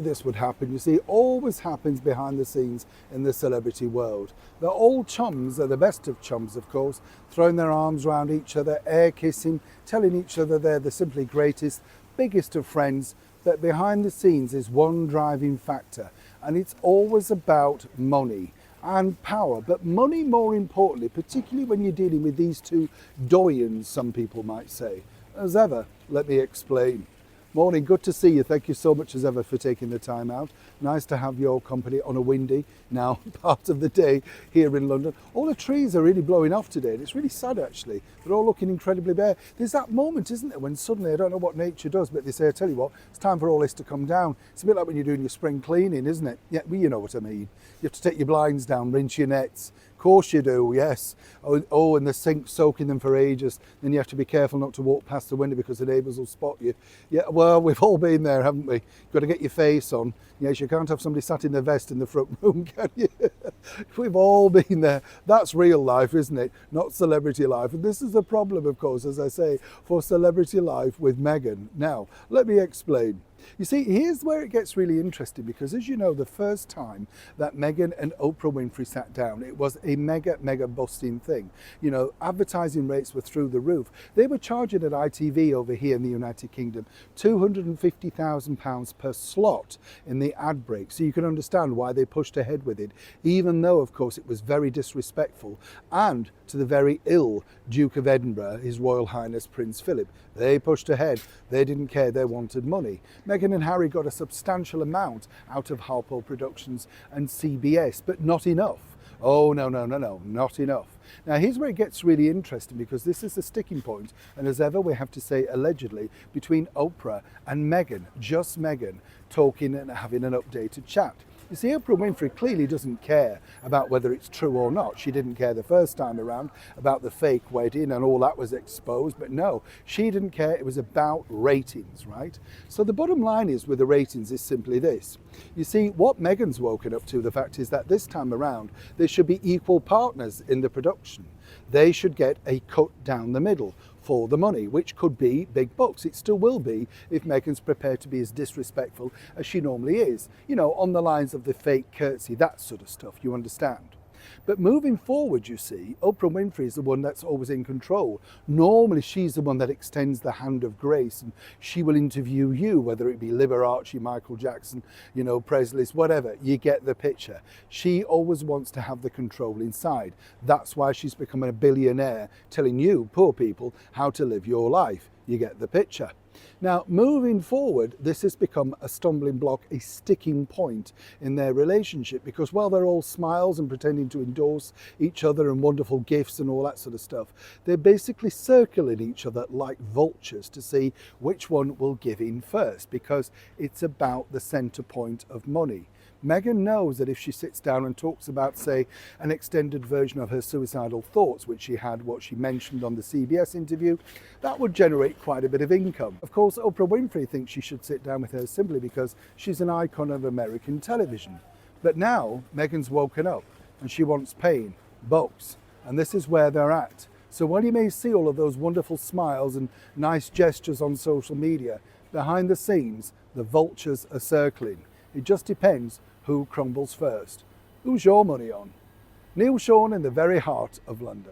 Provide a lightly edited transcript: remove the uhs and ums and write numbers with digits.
This would happen. You see, it always happens behind the scenes in the celebrity world. The old chums are the best of chums, of course, throwing their arms around each other, air kissing, telling each other they're the simply greatest, biggest of friends. But behind the scenes is one driving factor, and it's always about money and power. But money, more importantly, particularly when you're dealing with these two doyens, some people might say. As ever, let me explain. Morning, good to see you. Thank you so much as ever for taking the time out. Nice to have your company on a windy now part of the day here in London. All the trees are really blowing off today, and it's really sad actually. They're all looking incredibly bare. There's that moment, isn't there, when suddenly, I don't know what nature does, but they say, I tell you what, it's time for all this to come down. It's a bit like when you're doing your spring cleaning, isn't it? Yeah, well, you know what I mean. You have to take your blinds down, rinse your nets. Of course you do, yes. Oh, and the sink soaking them for ages. Then you have to be careful not to walk past the window because the neighbours will spot you. Yeah, well, we've all been there, haven't we? You've got to get your face on. Yes, you can't have somebody sat in their vest in the front room, can you? We've all been there. That's real life, isn't it? Not celebrity life. And this is the problem, of course, as I say, for celebrity life with Meghan. Now, let me explain. You see, here's where it gets really interesting because, as you know, the first time that Meghan and Oprah Winfrey sat down, it was a mega busting thing. You know, advertising rates were through the roof. They were charging at ITV over here in the United Kingdom £250,000 per slot in the ad break. So you can understand why they pushed ahead with it, even though, of course, it was very disrespectful and to the very ill Duke of Edinburgh, His Royal Highness Prince Philip. They pushed ahead. They didn't care. They wanted money. Meghan and Harry got a substantial amount out of Harpo Productions and CBS, but not enough. Oh, no, not enough. Now, here's where it gets really interesting because this is the sticking point, and as ever, we have to say allegedly, between Oprah and Meghan, just Meghan, talking and having an updated chat. You see, Oprah Winfrey clearly doesn't care about whether it's true or not. She didn't care the first time around about the fake wedding and all that was exposed, but no, she didn't care. It was about ratings, right? So the bottom line is with the ratings is simply this. You see, what Meghan's woken up to, the fact is that this time around, there should be equal partners in the production. They should get a cut down the middle for the money, which could be big bucks. It still will be if Meghan's prepared to be as disrespectful as she normally is. You know, on the lines of the fake curtsy, that sort of stuff, you understand. But moving forward, you see, Oprah Winfrey is the one that's always in control. Normally, she's the one that extends the hand of grace and she will interview you, whether it be Liberace, Michael Jackson, you know, Presley's, whatever. You get the picture. She always wants to have the control inside. That's why she's becoming a billionaire, telling you, poor people, how to live your life. You get the picture. Now, moving forward, this has become a stumbling block, a sticking point in their relationship because while they're all smiles and pretending to endorse each other and wonderful gifts and all that sort of stuff, they're basically circling each other like vultures to see which one will give in first because it's about the centre point of money. Meghan knows that if she sits down and talks about, say, an extended version of her suicidal thoughts, which she had, what she mentioned on the CBS interview, that would generate quite a bit of income. Of course, Oprah Winfrey thinks she should sit down with her simply because she's an icon of American television. But now, Meghan's woken up and she wants pain, bucks, and this is where they're at. So while you may see all of those wonderful smiles and nice gestures on social media, behind the scenes, the vultures are circling. It just depends who crumbles first. Who's your money on? Neil Sean in the very heart of London.